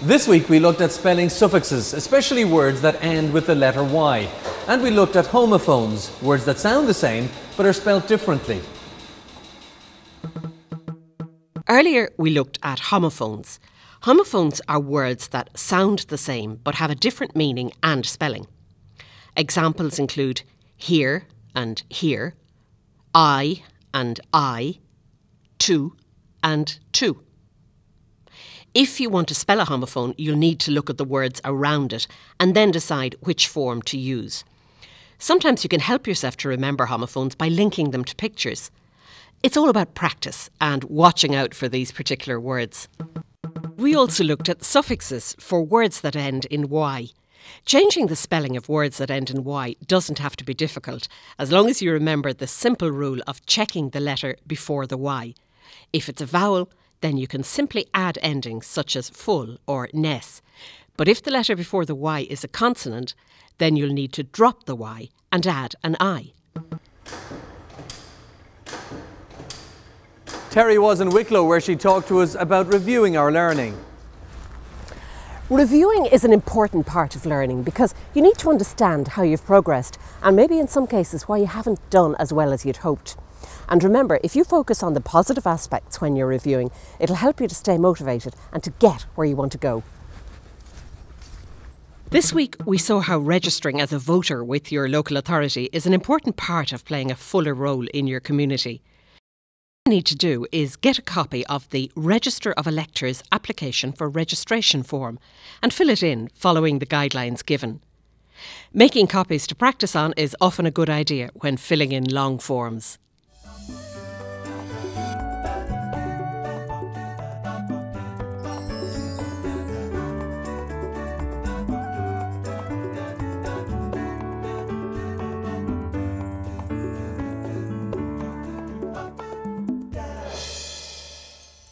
This week we looked at spelling suffixes, especially words that end with the letter Y. And we looked at homophones, words that sound the same but are spelt differently. Earlier we looked at homophones. Homophones are words that sound the same but have a different meaning and spelling. Examples include here and here, I and I, to and to. If you want to spell a homophone, you'll need to look at the words around it and then decide which form to use. Sometimes you can help yourself to remember homophones by linking them to pictures. It's all about practice and watching out for these particular words. We also looked at suffixes for words that end in Y. Changing the spelling of words that end in Y doesn't have to be difficult, as long as you remember the simple rule of checking the letter before the Y. If it's a vowel, then you can simply add endings such as full or ness. But if the letter before the Y is a consonant, then you'll need to drop the Y and add an I. Terry was in Wicklow where she talked to us about reviewing our learning. Reviewing is an important part of learning because you need to understand how you've progressed and maybe in some cases why you haven't done as well as you'd hoped. And remember, if you focus on the positive aspects when you're reviewing, it'll help you to stay motivated and to get where you want to go. This week we saw how registering as a voter with your local authority is an important part of playing a fuller role in your community. What you need to do is get a copy of the Register of Electors application for registration form and fill it in following the guidelines given. Making copies to practice on is often a good idea when filling in long forms.